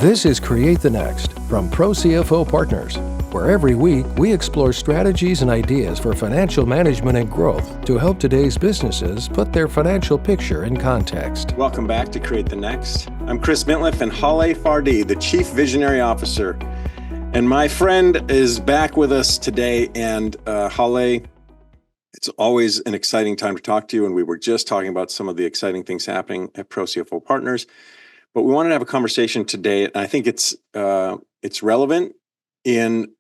This is Create the Next from Pro CFO Partners, where every week we explore strategies and ideas for financial management and growth to help today's businesses put their financial picture in context. Welcome back to Create the Next. I'm Chris Mintliff and Haleh Fardi, the Chief Visionary Officer. And my friend is back with us today. And Haleh, it's always an exciting time to talk to you. And we were just talking about some of the exciting things happening at Pro CFO Partners. But we wanted to have a conversation today, and I think it's relevant in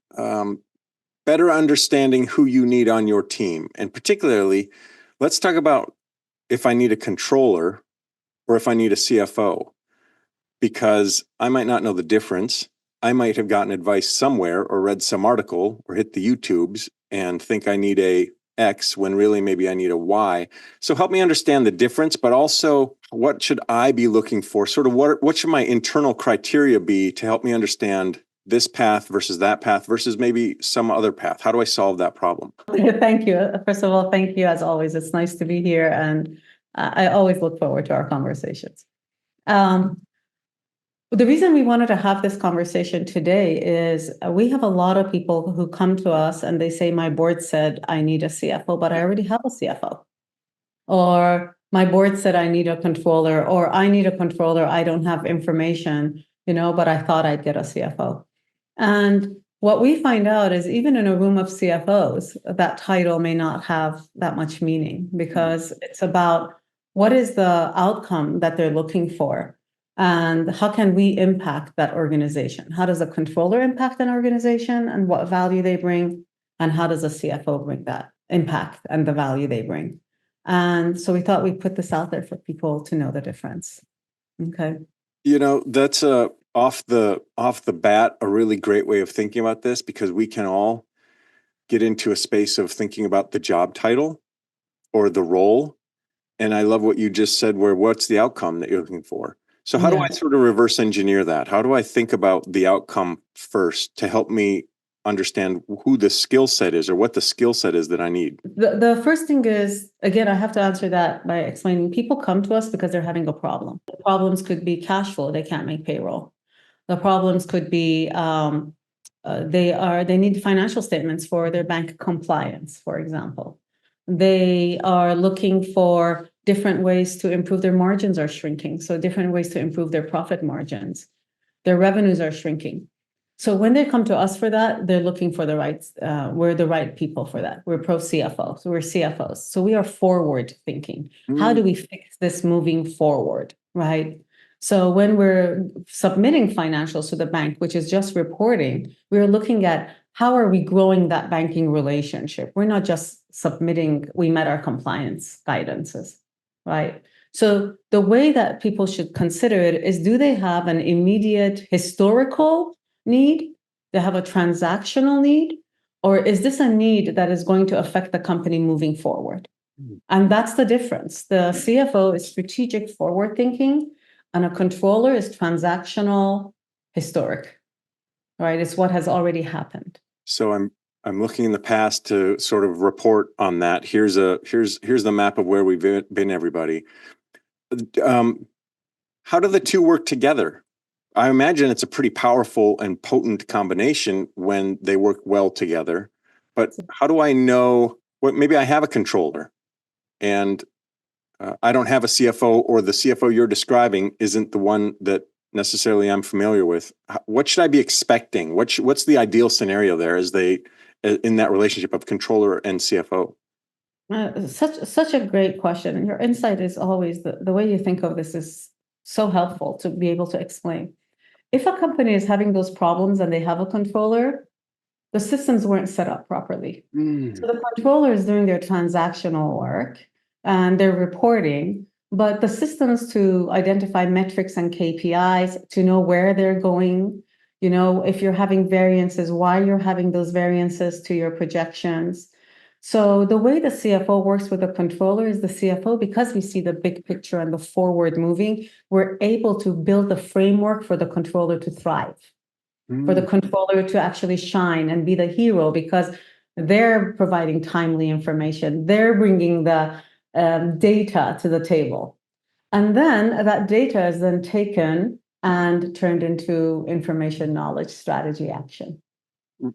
better understanding who you need on your team. And particularly, let's talk about if I need a controller or if I need a CFO, because I might not know the difference. I might have gotten advice somewhere or read some article or hit the YouTubes and think I need a X when really maybe I need a Y. So help me understand the difference, but also what should I be looking for? Sort of what should my internal criteria be to help me understand this path versus that path versus maybe some other path? How do I solve that problem? Thank you. First of all, thank you as always. It's nice to be here, and I always look forward to our conversations. The reason we wanted to have this conversation today is we have a lot of people who come to us and they say, my board said I need a CFO, but I already have a CFO. Or my board said I need a controller, or I need a controller, I don't have information, but I thought I'd get a CFO. And what we find out is even in a room of CFOs, that title may not have that much meaning because it's about what is the outcome that they're looking for. And how can we impact that organization? How does a controller impact an organization and what value they bring? And how does a CFO bring that impact and the value they bring? And so we thought we'd put this out there for people to know the difference. Okay. That's off the bat, a really great way of thinking about this, because we can all get into a space of thinking about the job title or the role. And I love what you just said, where what's the outcome that you're looking for? So how do I sort of reverse engineer that? How do I think about the outcome first to help me understand who the skill set is or what the skill set is that I need? The first thing is, again, I have to answer that by explaining people come to us because they're having a problem. The problems could be cash flow. They can't make payroll. The problems could be they need financial statements for their bank compliance, for example. They are looking for different ways to improve their margins are shrinking. So different ways to improve their profit margins. Their revenues are shrinking. So when they come to us for that, they're looking for we're the right people for that. We're pro CFO. So we're CFOs. So we are forward thinking. How do we fix this moving forward, right? So when we're submitting financials to the bank, which is just reporting, we're looking at how are we growing that banking relationship? We're not just submitting, we met our compliance guidances, right? So the way that people should consider it is, do they have an immediate historical need? They have a transactional need? Or is this a need that is going to affect the company moving forward? And that's the difference. The CFO is strategic forward thinking, and a controller is transactional historic, right? It's what has already happened. So I'm looking in the past to sort of report on that. Here's the map of where we've been, everybody. How do the two work together? I imagine it's a pretty powerful and potent combination when they work well together. But how do I know maybe I have a controller and I don't have a CFO, or the CFO you're describing isn't the one that necessarily I'm familiar with? What should I be expecting? What's the ideal scenario there as in that relationship of controller and CFO? Such a great question. And your insight is always the way you think of this is so helpful to be able to explain. If a company is having those problems and they have a controller, the systems weren't set up properly. So the controller is doing their transactional work and they're reporting, but the systems to identify metrics and KPIs, to know where they're going, if you're having variances, why you're having those variances to your projections. So the way the CFO works with the controller is the CFO, because we see the big picture and the forward moving, we're able to build the framework for the controller to thrive, for the controller to actually shine and be the hero, because they're providing timely information. They're bringing the data to the table. And then that data is then taken and turned into information, knowledge, strategy, action.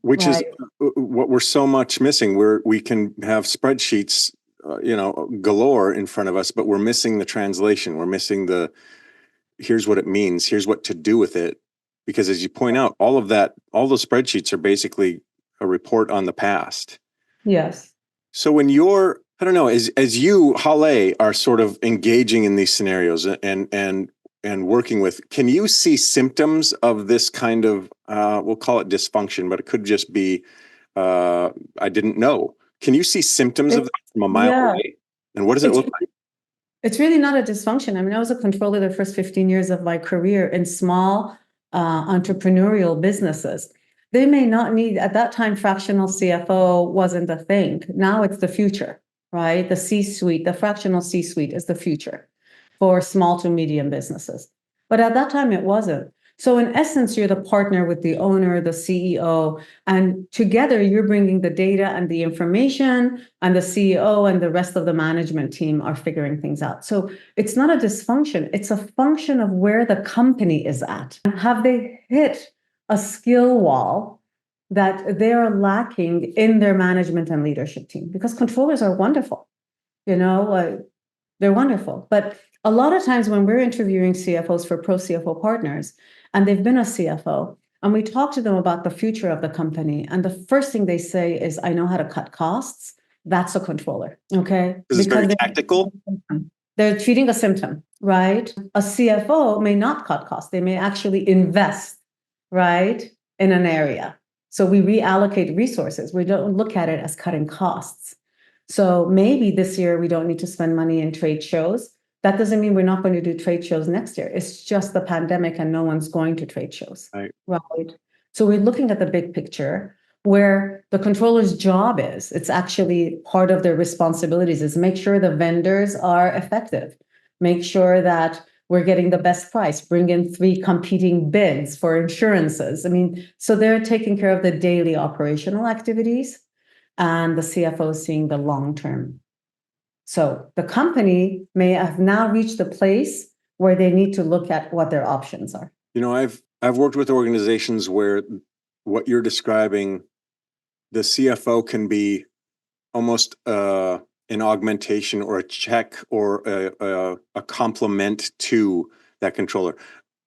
Which is Right. what we're so much missing. We can have spreadsheets, galore in front of us, but we're missing the translation. We're missing here's what it means. Here's what to do with it. Because as you point out, all those spreadsheets are basically a report on the past. Yes. So when you're, I don't know, as you, Haleh, are sort of engaging in these scenarios and working with, can you see symptoms of this kind of, we'll call it dysfunction, but it could just be, I didn't know. Can you see symptoms of that from a mile away? And what does it look like? It's really not a dysfunction. I mean, I was a controller the first 15 years of my career in small entrepreneurial businesses. They may not need, at that time, fractional CFO wasn't a thing. Now it's the future, right? The C-suite, the fractional C-suite is the future for small to medium businesses. But at that time, it wasn't. So in essence, you're the partner with the owner, the CEO, and together you're bringing the data and the information, and the CEO and the rest of the management team are figuring things out. So it's not a dysfunction. It's a function of where the company is at. Have they hit a skill wall that they are lacking in their management and leadership team? Because controllers are wonderful, they're wonderful. But a lot of times when we're interviewing CFOs for pro CFO partners, and they've been a CFO, and we talk to them about the future of the company, and the first thing they say is, I know how to cut costs. That's a controller, okay? Because it's very tactical. They're treating a symptom, right? A CFO may not cut costs. They may actually invest, right, in an area. So we reallocate resources. We don't look at it as cutting costs. So maybe this year we don't need to spend money in trade shows. That doesn't mean we're not going to do trade shows next year. It's just the pandemic and no one's going to trade shows. Right. So we're looking at the big picture where the controller's job is. It's actually part of their responsibilities is make sure the vendors are effective, make sure that we're getting the best price, bring in 3 competing bids for insurances. I mean, so they're taking care of the daily operational activities, and the CFO is seeing the long term. So the company may have now reached a place where they need to look at what their options are. I've worked with organizations where what you're describing, the CFO can be almost an augmentation or a check or a complement to that controller.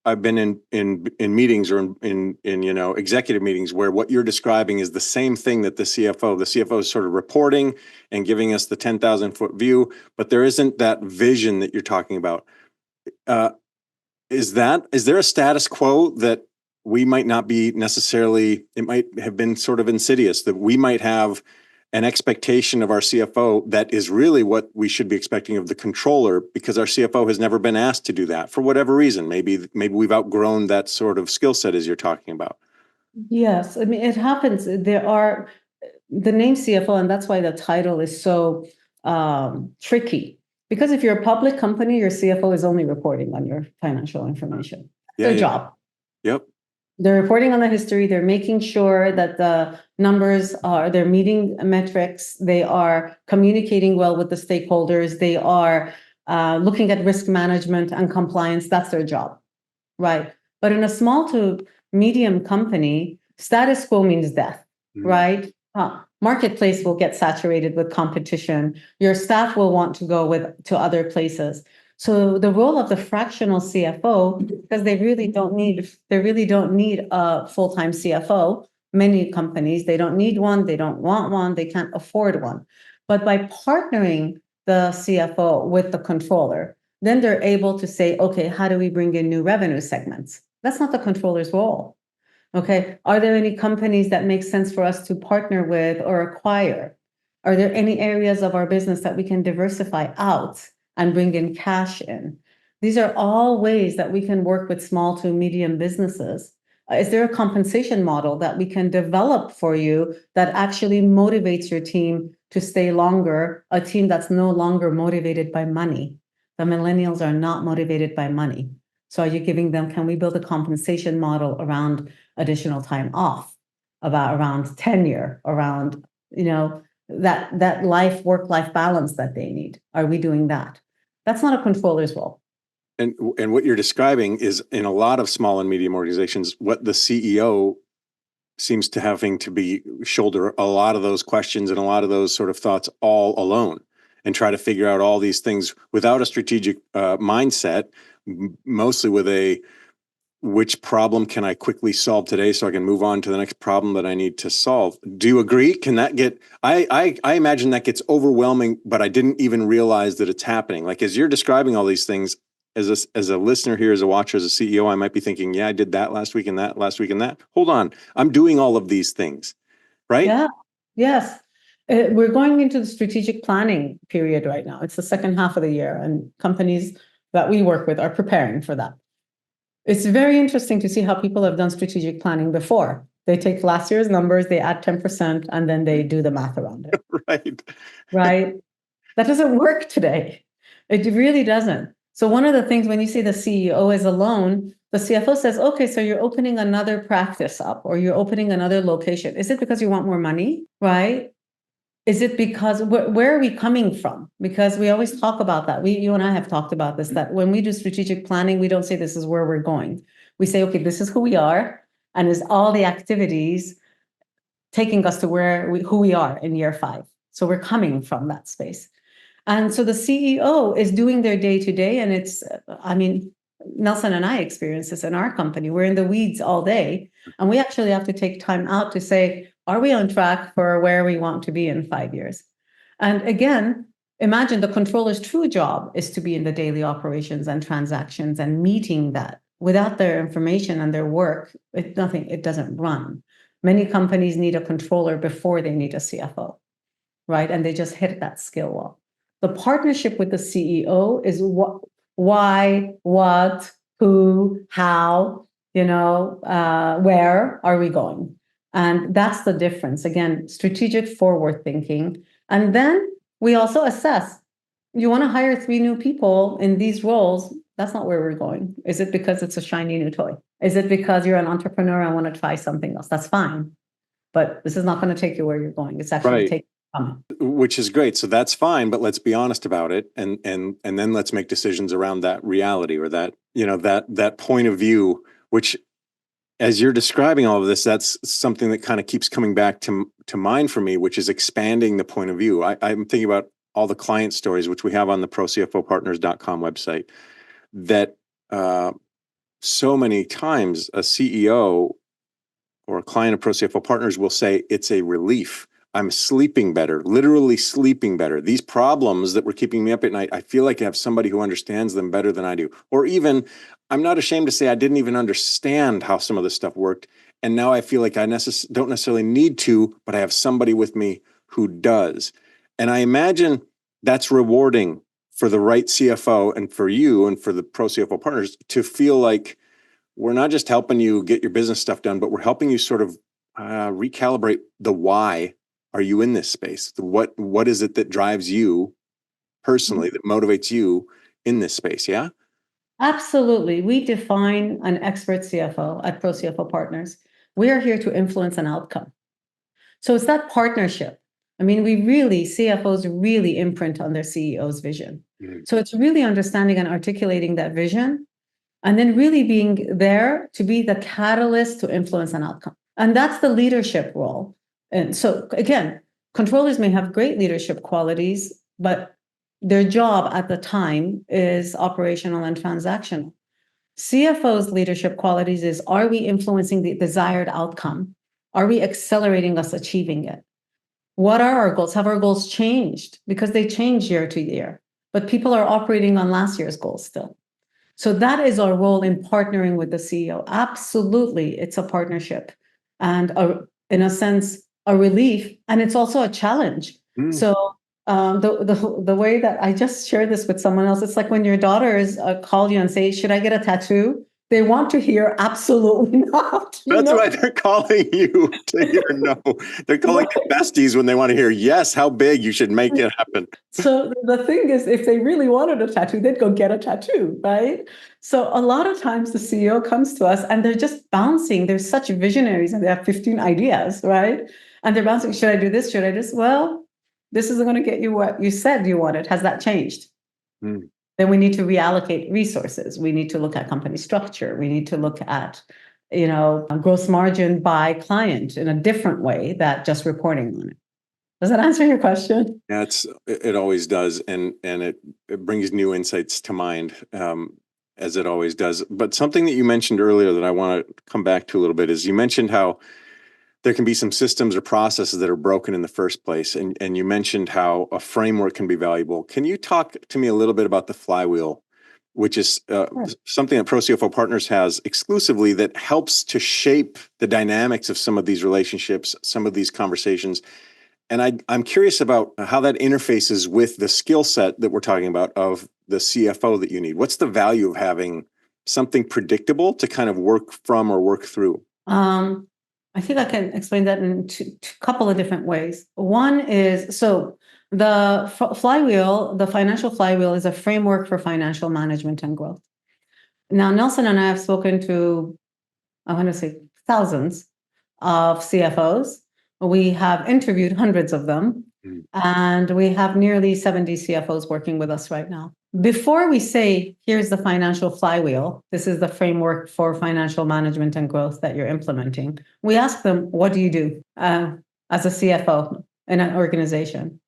I've been in meetings or in executive meetings where what you're describing is the same thing that the CFO is sort of reporting and giving us the 10,000-foot view, but there isn't that vision that you're talking about. Is there a status quo that we might not be necessarily, it might have been sort of insidious, that we might have an expectation of our CFO that is really what we should be expecting of the controller, because our CFO has never been asked to do that for whatever reason. Maybe we've outgrown that sort of skill set as you're talking about. Yes, I mean, it happens. There are the name CFO, and that's why the title is so tricky. Because if you're a public company, your CFO is only reporting on your financial information. Their job. Yep. They're reporting on the history. They're making sure that the numbers they're meeting metrics. They are communicating well with the stakeholders. They are looking at risk management and compliance. That's their job, right? But in a small to medium company, status quo means death, right? Marketplace will get saturated with competition. Your staff will want to go to other places. So the role of the fractional CFO, because they really don't need a full-time CFO. Many companies, they don't need one, they don't want one, they can't afford one. But by partnering the CFO with the controller, then they're able to say, okay, how do we bring in new revenue segments? That's not the controller's role. Okay, are there any companies that make sense for us to partner with or acquire? Are there any areas of our business that we can diversify out and bring in cash in? These are all ways that we can work with small to medium businesses. Is there a compensation model that we can develop for you that actually motivates your team to stay longer, a team that's no longer motivated by money? The millennials are not motivated by money. So are you giving them, can we build a compensation model around additional time off, around tenure, around, that work-life balance that they need? Are we doing that? That's not a controller's role. and what you're describing is in a lot of small and medium organizations, what the CEO seems to having to be shoulder a lot of those questions and a lot of those sort of thoughts all alone and try to figure out all these things without a strategic mindset, mostly with a which problem can I quickly solve today so I can move on to the next problem that I need to solve. Do you agree? Can that get, I imagine that gets overwhelming, but I didn't even realize that it's happening. Like as you're describing all these things, as a listener here, as a watcher, as a CEO, I might be thinking, yeah, I did that last week and that last week and that. Hold on, I'm doing all of these things, right? Yeah, yes. We're going into the strategic planning period right now. It's the second half of the year, and companies that we work with are preparing for that. It's very interesting to see how people have done strategic planning before. They take last year's numbers, they add 10%, and then they do the math around it. Right. Right? That doesn't work today. It really doesn't. So one of the things when you see the CEO is alone, the CFO says, okay, so you're opening another practice up or you're opening another location. Is it because you want more money? Right? Is it because where are we coming from? Because we always talk about that. You and I have talked about this, that when we do strategic planning, we don't say this is where we're going. We say, okay, this is who we are, and is all the activities taking us to who we are in year 5. So we're coming from that space. And so the CEO is doing their day-to-day, and it's, I mean, Nelson and I experience this in our company. We're in the weeds all day, and we actually have to take time out to say, are we on track for where we want to be in 5 years? And again, imagine the controller's true job is to be in the daily operations and transactions and meeting that. Without their information and their work, it doesn't run. Many companies need a controller before they need a CFO, right? And they just hit that skill wall. The partnership with the CEO is why, what, who, how, where are we going? And that's the difference. Again, strategic forward thinking. And then we also assess, you want to hire 3 new people in these roles. That's not where we're going. Is it because it's a shiny new toy? Is it because you're an entrepreneur and want to try something else? That's fine. But this is not going to take you where you're going. It's actually taking you. Which is great. So that's fine, but let's be honest about it. And then let's make decisions around that reality or that, that point of view, which as you're describing all of this, that's something that kind of keeps coming back to mind for me, which is expanding the point of view. I'm thinking about all the client stories, which we have on the procfopartners.com website, that so many times a CEO or a client of ProCFO Partners will say, it's a relief. I'm sleeping better, literally sleeping better. These problems that were keeping me up at night, I feel like I have somebody who understands them better than I do. Or even, I'm not ashamed to say I didn't even understand how some of this stuff worked. And now I feel like I don't necessarily need to, but I have somebody with me who does. And I imagine that's rewarding for the right CFO and for you and for the ProCFO Partners to feel like we're not just helping you get your business stuff done, but we're helping you sort of recalibrate the why are you in this space? What is it that drives you personally, that motivates you in this space? Yeah? Absolutely. We define an expert CFO at ProCFO Partners. We are here to influence an outcome. So it's that partnership. I mean, CFOs really imprint on their CEO's vision. Mm-hmm. So it's really understanding and articulating that vision, and then really being there to be the catalyst to influence an outcome. And that's the leadership role. And so again, controllers may have great leadership qualities, but their job at the time is operational and transactional. CFO's leadership qualities is, are we influencing the desired outcome? Are we accelerating us achieving it? What are our goals? Have our goals changed? Because they change year to year, but people are operating on last year's goals still. So that is our role in partnering with the CEO. Absolutely, it's a partnership and in a sense, a relief, and it's also a challenge. So the way that I just shared this with someone else, it's like when your daughters call you and say, should I get a tattoo? They want to hear absolutely not. That's why they're calling you to hear no. They're calling you besties when they want to hear yes, how big, you should make it happen. So the thing is, if they really wanted a tattoo, they'd go get a tattoo, right? So a lot of times the CEO comes to us and they're just bouncing. They're such visionaries and they have 15 ideas, right? And they're bouncing, should I do this? Should I do this? Well, this isn't going to get you what you said you wanted. Has that changed? Then we need to reallocate resources. We need to look at company structure. We need to look at, gross margin by client in a different way that just reporting on it. Does that answer your question? Yeah, it always does, and it brings new insights to mind, as it always does. But something that you mentioned earlier that I want to come back to a little bit is you mentioned how there can be some systems or processes that are broken in the first place, and you mentioned how a framework can be valuable. Can you talk to me a little bit about the Flywheel, which is something that Pro CFO Partners has exclusively that helps to shape the dynamics of some of these relationships, some of these conversations? And I'm curious about how that interfaces with the skill set that we're talking about of the CFO that you need. What's the value of having something predictable to kind of work from or work through? I think I can explain that in a couple of different ways. One is, so the Flywheel, the financial Flywheel, is a framework for financial management and growth. Now, Nelson and I have spoken to, I want to say, thousands of CFOs. We have interviewed hundreds of them, and we have nearly 70 CFOs working with us right now. Before we say, here's the financial Flywheel, this is the framework for financial management and growth that you're implementing, we ask them, what do you do as a CFO in an organization?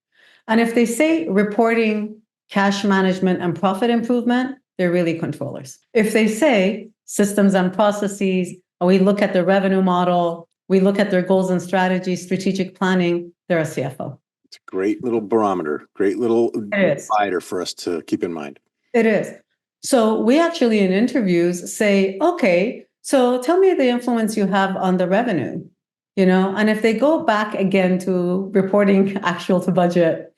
And if they say reporting, cash management, and profit improvement, they're really controllers. If they say systems and processes, we look at the revenue model, we look at their goals and strategies, strategic planning, they're a CFO. It's a great little barometer, great little divider for us to keep in mind. It is. So we actually in interviews say, okay, so tell me the influence you have on the revenue, and if they go back again to reporting actual to budget,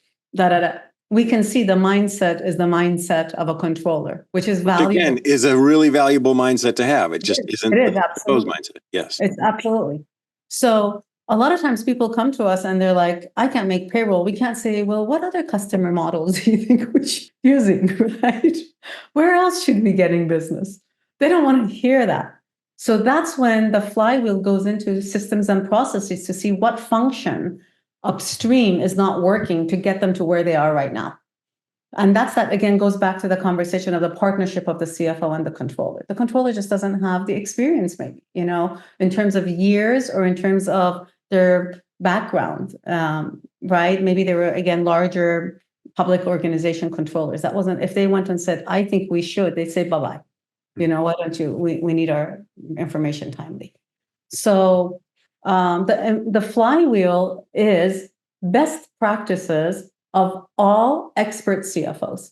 we can see the mindset is the mindset of a controller, which is valuable. Which again, is a really valuable mindset to have. It just isn't the CFO's mindset. Yes. It's absolutely. So a lot of times people come to us and they're like, I can't make payroll. We can't say, well, what other customer models do you think we're using, right? Where else should we be getting business? They don't want to hear that. So that's when the Flywheel goes into systems and processes to see what function upstream is not working to get them to where they are right now. And that again goes back to the conversation of the partnership of the CFO and the controller. The controller just doesn't have the experience, maybe, in terms of years or in terms of their background, right? Maybe they were, again, larger public organization controllers. That wasn't, if they went and said, I think we should, they'd say, bye-bye. Why don't you, we need our information timely. So the Flywheel is best practices of all expert CFOs.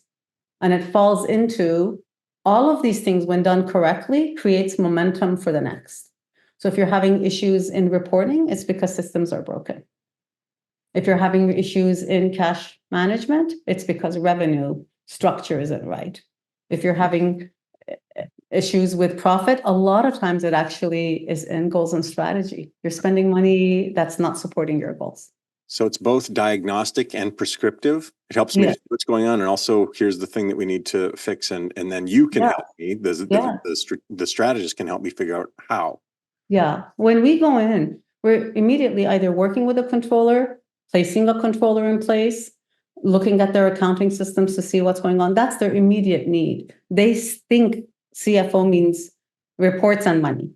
And it falls into all of these things when done correctly, creates momentum for the next. So if you're having issues in reporting, it's because systems are broken. If you're having issues in cash management, it's because revenue structure isn't right. If you're having issues with profit, a lot of times it actually is in goals and strategy. You're spending money that's not supporting your goals. So it's both diagnostic and prescriptive. It helps me see what's going on, and also here's the thing that we need to fix, and then you can help me. The strategist can help me figure out how. Yeah. When we go in, we're immediately either working with a controller, placing a controller in place, looking at their accounting systems to see what's going on. That's their immediate need. They think CFO means reports and money,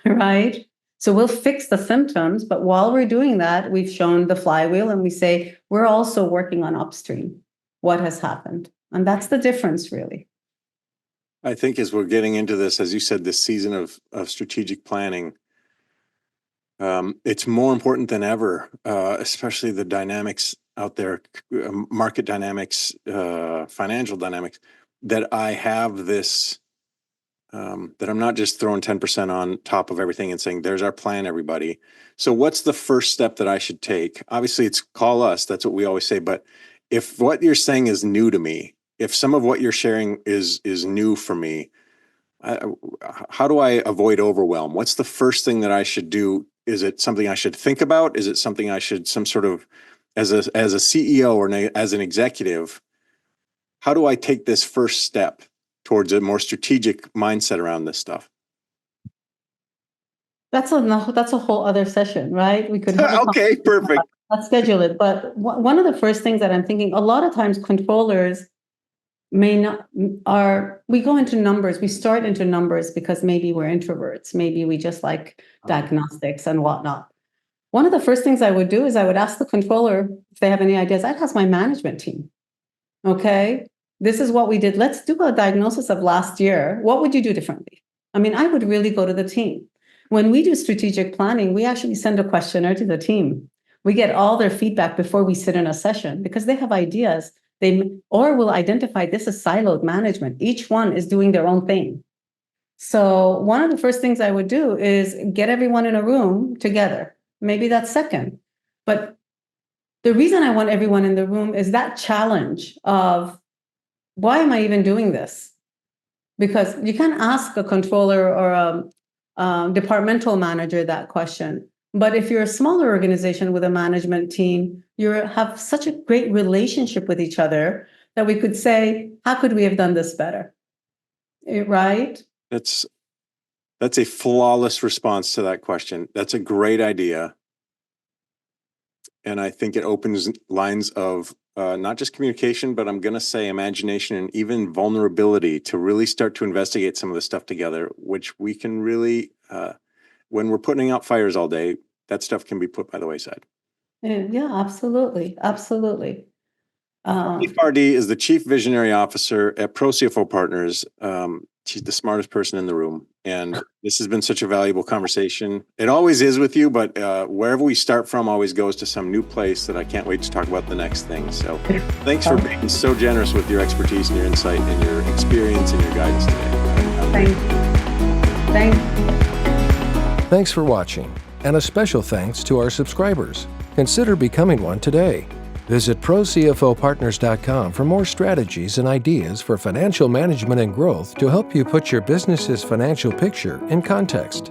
right? So we'll fix the symptoms, but while we're doing that, we've shown the Flywheel and we say, we're also working on upstream. What has happened? And that's the difference, really. I think as we're getting into this, as you said, this season of strategic planning, it's more important than ever, especially the dynamics out there, market dynamics, financial dynamics, that I have this, that I'm not just throwing 10% on top of everything and saying, there's our plan, everybody. So what's the first step that I should take? Obviously, it's call us. That's what we always say. But if what you're saying is new to me, if some of what you're sharing is new for me, how do I avoid overwhelm? What's the first thing that I should do? Is it something I should think about? Is it something I should, some sort of, as a CEO or as an executive, how do I take this first step towards a more strategic mindset around this stuff? That's a whole other session, right? We could okay, perfect. Let's schedule it. But one of the first things that I'm thinking, a lot of times controllers may not are we go into numbers, we start into numbers because maybe we're introverts, maybe we just like diagnostics and whatnot. One of the first things I would do is I would ask the controller if they have any ideas. I'd ask my management team. Okay, this is what we did. Let's do a diagnosis of last year. What would you do differently? I mean, I would really go to the team. When we do strategic planning, we actually send a questionnaire to the team. We get all their feedback before we sit in a session because they have ideas. Or will identify this is siloed management. Each one is doing their own thing. So one of the first things I would do is get everyone in a room together. Maybe that's second. But the reason I want everyone in the room is that challenge of why am I even doing this? Because you can't ask a controller or a departmental manager that question. But if you're a smaller organization with a management team, you have such a great relationship with each other that we could say, how could we have done this better? Right? That's a flawless response to that question. That's a great idea. And I think it opens lines of not just communication, but I'm going to say imagination and even vulnerability to really start to investigate some of this stuff together, which we can really, when we're putting out fires all day, that stuff can be put by the wayside. Yeah, absolutely. Absolutely. Fardi is the Chief Visionary Officer at Pro CFO Partners. She's the smartest person in the room. And this has been such a valuable conversation. It always is with you, but wherever we start from always goes to some new place that I can't wait to talk about the next thing. So thanks for being so generous with your expertise and your insight and your experience and your guidance today. Thank you. Thank you. Thanks for watching, and a special thanks to our subscribers. Consider becoming one today. Visit ProCFOPartners.com for more strategies and ideas for financial management and growth to help you put your business's financial picture in context.